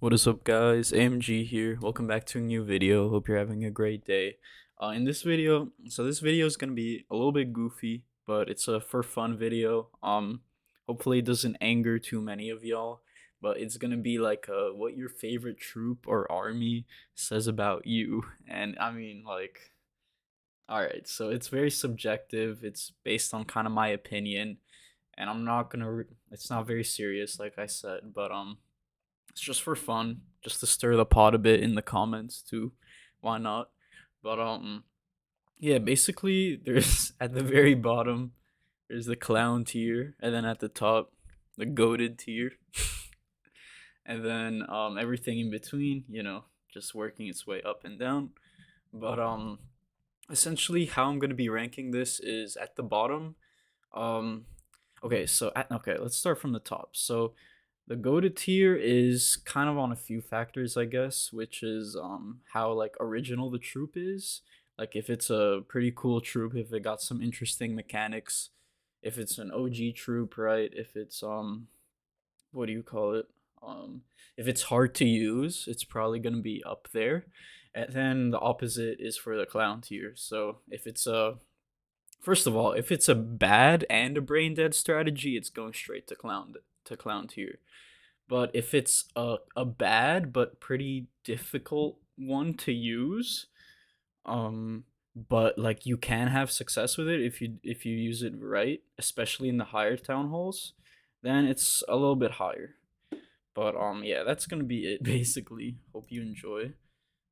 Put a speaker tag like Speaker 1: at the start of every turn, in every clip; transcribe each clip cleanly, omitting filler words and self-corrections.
Speaker 1: What is up, guys? AMG here. Welcome back to a new video. Hope you're having a great day. In this video, this video is gonna be a little bit goofy, but it's a for fun video. Hopefully it doesn't anger too many of y'all, but it's gonna be like what your favorite troop or army says about you. And I mean, like, all right, so it's very subjective. It's based on kind of my opinion, and I'm not gonna. It's not very serious, like I said, but it's just for fun, just to stir the pot a bit in the comments too. Why not? But yeah, basically there's at the very bottom there's the clown tier, and then at the top the goated tier, and then everything in between, just working its way up and down. But essentially how I'm gonna be ranking this is at the bottom. Um, okay, let's start from the top. So the go-to tier is kind of on a few factors, I guess, which is how like original the troop is. Like if it's a pretty cool troop, if it got some interesting mechanics, if it's an OG troop, right? If it's what do you call it? If it's hard to use, it's probably gonna be up there. And then the opposite is for the clown tier. So if it's a first of all, if it's a bad and a brain dead strategy, it's going straight to clown tier. But if it's a bad but pretty difficult one to use, but like you can have success with it if you use it right, especially in the higher town halls, then it's a little bit higher. But yeah, that's gonna be it basically. Hope you enjoy.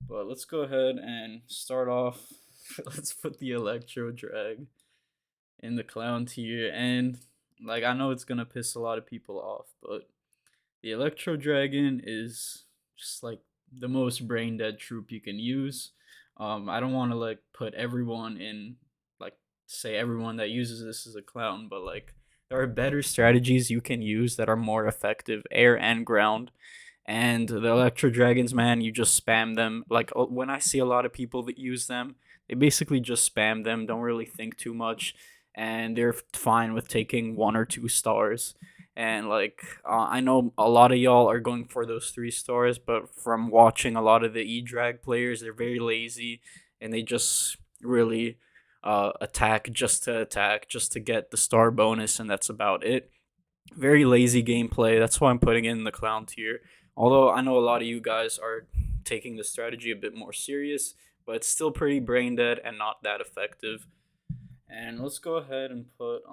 Speaker 1: But let's go ahead and start off. Let's put the electro drag in the clown tier, and like I know it's gonna piss a lot of people off, but the Electro Dragon is just like the most brain dead troop you can use. I don't want to like put everyone in like say everyone that uses this is a clown, but like there are better strategies you can use that are more effective, air and ground. And the Electro Dragons, man, you just spam them. Like when I see a lot of people that use them, they basically just spam them, don't really think too much, and they're fine with taking 1 or 2 stars. And like I know a lot of y'all are going for those 3 stars, but from watching a lot of the E-Drag players, they're very lazy and they just really attack, just to get the star bonus, and that's about it. Very lazy gameplay. That's why I'm putting it in the clown tier. Although I know a lot of you guys are taking the strategy a bit more serious, but it's still pretty brain dead and not that effective. And let's go ahead and put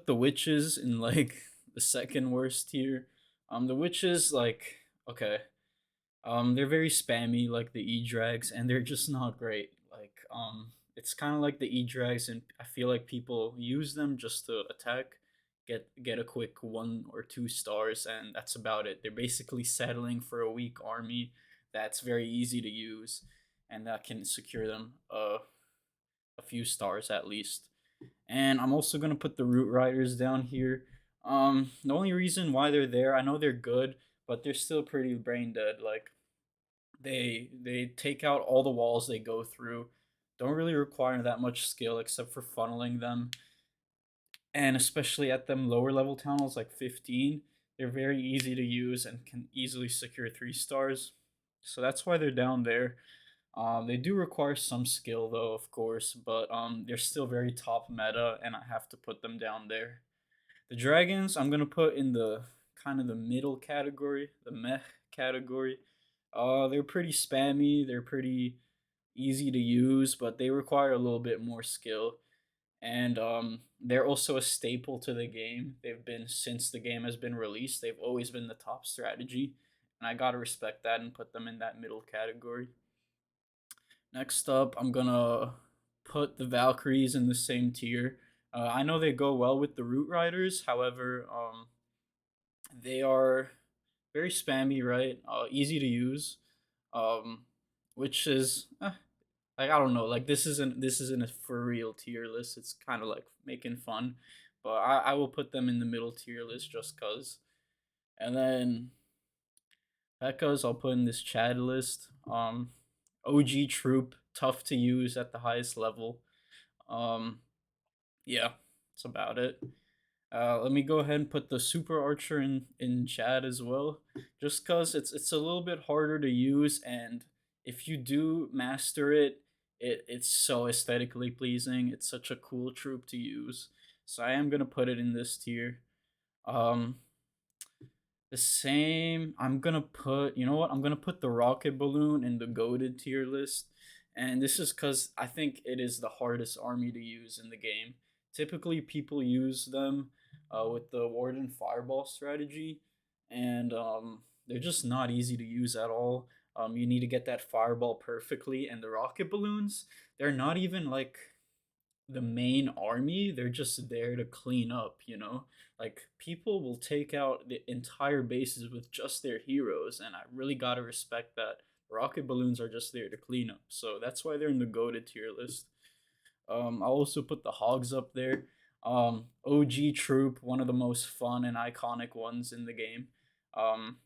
Speaker 1: the witches in like the second worst tier. The witches like okay, they're very spammy like the E drags, and they're just not great. Like it's kind of like the E drags, and I feel like people use them just to attack, get a quick 1 or 2 stars, and that's about it. They're basically settling for a weak army that's very easy to use, and that can secure them a few stars at least. And I'm also gonna put the Root Riders down here. The only reason why they're there, I know they're good, but they're still pretty brain dead. Like they take out all the walls they go through. Don't really require that much skill except for funneling them. And especially at them lower level tunnels like 15, they're very easy to use and can easily secure 3 stars. So that's why they're down there. They do require some skill though, of course, but they're still very top meta, and I have to put them down there. The dragons I'm gonna put in the kind of the middle category, the meh category. They're pretty spammy. They're pretty easy to use, but they require a little bit more skill. And they're also a staple to the game. They've been since the game has been released. They've always been the top strategy, and I gotta respect that and put them in that middle category. Next up, I'm gonna put the Valkyries in the same tier. I know they go well with the Root Riders, however, they are very spammy, right? Easy to use, um, which is like I don't know, like this isn't a for real tier list. It's kind of like making fun, but I will put them in the middle tier list just cause. And then Pekka's I'll put in this Chad list. OG troop, tough to use at the highest level. Um, yeah, that's about it. Let me go ahead and put the super archer in chat as well, just cause it's a little bit harder to use, and if you do master it, it's so aesthetically pleasing. It's such a cool troop to use, so I am gonna put it in this tier. Um, the same. I'm gonna put. You know what? I'm gonna put the rocket balloon in the goaded tier list, and this is because I think it is the hardest army to use in the game. Typically, people use them with the warden fireball strategy, and they're just not easy to use at all. You need to get that fireball perfectly, and the rocket balloons, they're not even like the main army. They're just there to clean up, you know? Like people will take out the entire bases with just their heroes, and I really gotta respect that. Rocket balloons are just there to clean up, so that's why they're in the goated tier list. I'll also put the hogs up there. OG troop, one of the most fun and iconic ones in the game. Um,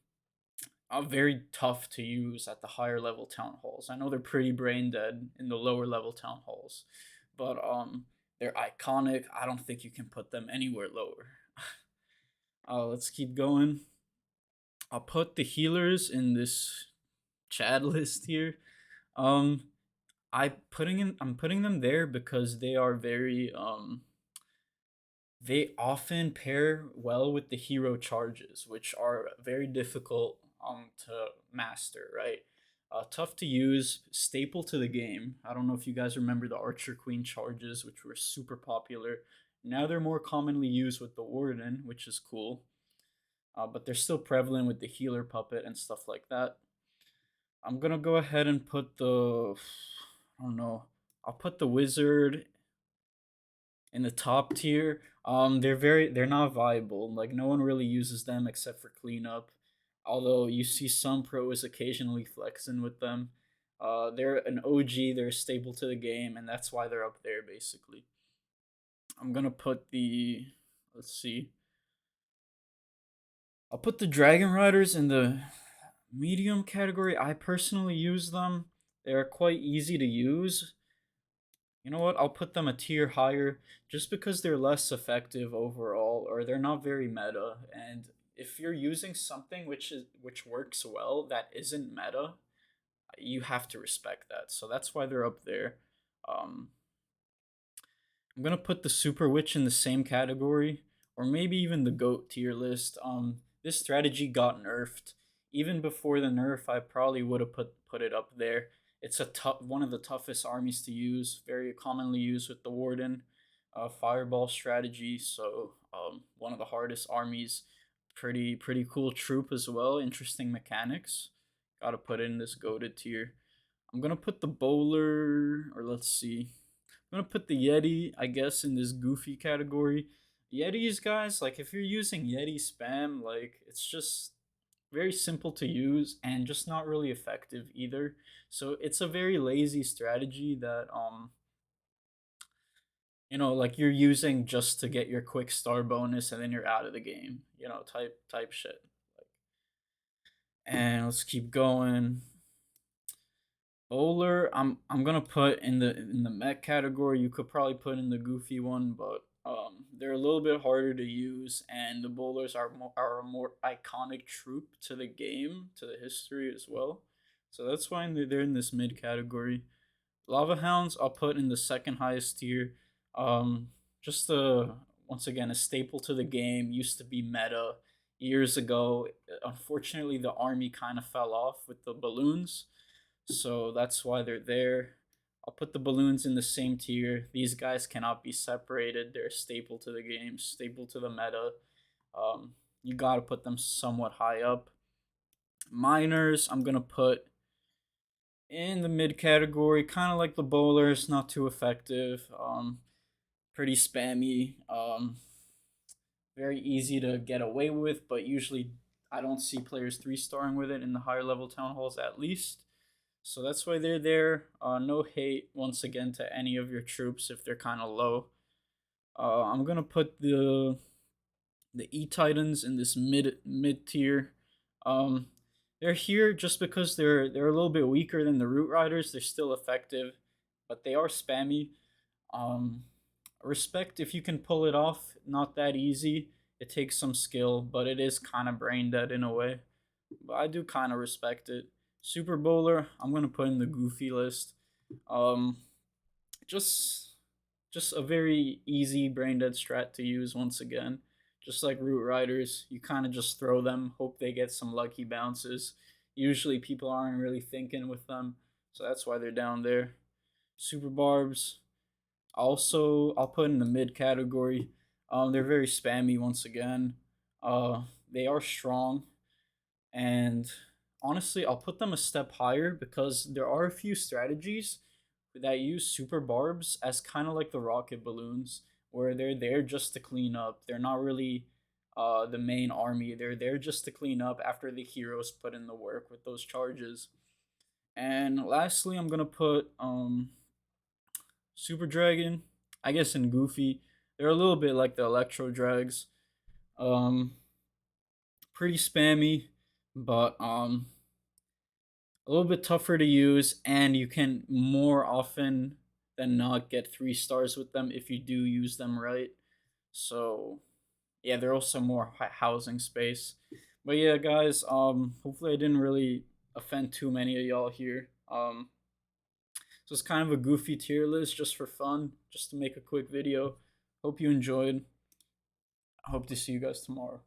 Speaker 1: are very tough to use at the higher level town halls. I know they're pretty brain dead in the lower level town halls, but they're iconic. I don't think you can put them anywhere lower. Let's keep going. I'll put the healers in this Chad list here. Um, I'm putting them there because they are very they often pair well with the hero charges, which are very difficult to master, right? Tough to use, staple to the game. I don't know if you guys remember the Archer Queen charges, which were super popular. Now they're more commonly used with the Warden, which is cool. But they're still prevalent with the healer puppet and stuff like that. I'm gonna go ahead and put the I don't know. I'll put the wizard in the top tier. They're not viable. Like no one really uses them except for cleanup. Although you see some pros occasionally flexing with them. They're an OG. They're a staple to the game, and that's why they're up there basically. I'm gonna put the let's see. I'll put the Dragon Riders in the medium category. I personally use them. They're quite easy to use. You know what? I'll put them a tier higher just because they're less effective overall, or they're not very meta. And if you're using something which works well that isn't meta, you have to respect that. So that's why they're up there. Um, I'm gonna put the Super Witch in the same category, or maybe even the GOAT tier list. This strategy got nerfed. Even before the nerf, I probably would have put it up there. It's a tough one of the toughest armies to use. Very commonly used with the Warden, Fireball strategy. So one of the hardest armies. Pretty cool troop as well. Interesting mechanics. Got to put in this goated tier. I'm gonna put the bowler, or let's see. I'm gonna put the Yeti, I guess, in this goofy category. Yetis, guys, like if you're using Yeti spam, like it's just very simple to use and just not really effective either. So it's a very lazy strategy that like you're using just to get your quick star bonus and then you're out of the game, type shit. And let's keep going. Bowler, I'm gonna put in the mech category. You could probably put in the goofy one, but they're a little bit harder to use, and the bowlers are a more iconic troop to the game, to the history as well. So that's why they're in this mid category. Lava Hounds, I'll put in the second highest tier. Um, just once again a staple to the game. Used to be meta years ago. Unfortunately, the army kind of fell off with the balloons, so that's why they're there. I'll put the balloons in the same tier. These guys cannot be separated. They're a staple to the game, staple to the meta. You gotta put them somewhat high up. Miners, I'm gonna put in the mid category, kind of like the bowlers, not too effective. Pretty spammy. Very easy to get away with, but usually I don't see players 3-starring with it in the higher level town halls at least. So that's why they're there. No hate once again to any of your troops if they're kind of low. I'm gonna put the E Titans in this mid tier. Um, they're here just because they're a little bit weaker than the Root Riders. They're still effective, but they are spammy. Um, Respect if you can pull it off. Not that easy. It takes some skill, but it is kind of brain dead in a way. But I do kind of respect it. Super Bowler, I'm gonna put in the goofy list. Um, just just a very easy brain dead strat to use once again. Just like Root Riders, you kind of just throw them, hope they get some lucky bounces. Usually people aren't really thinking with them, so that's why they're down there. Super Barbs, also I'll put in the mid category. They're very spammy once again. They are strong, and honestly, I'll put them a step higher because there are a few strategies that use super barbs as kind of like the rocket balloons, where they're there just to clean up. They're not really the main army. They're there just to clean up after the heroes put in the work with those charges. And lastly, I'm gonna put Super Dragon. I guess in Goofy, they're a little bit like the Electro Drags. Um, Pretty spammy, but a little bit tougher to use, and you can more often than not get 3 stars with them if you do use them right. So yeah, they're also more housing space. But yeah, guys, hopefully I didn't really offend too many of y'all here. So it's kind of a goofy tier list just for fun, just to make a quick video. Hope you enjoyed. I hope to see you guys tomorrow.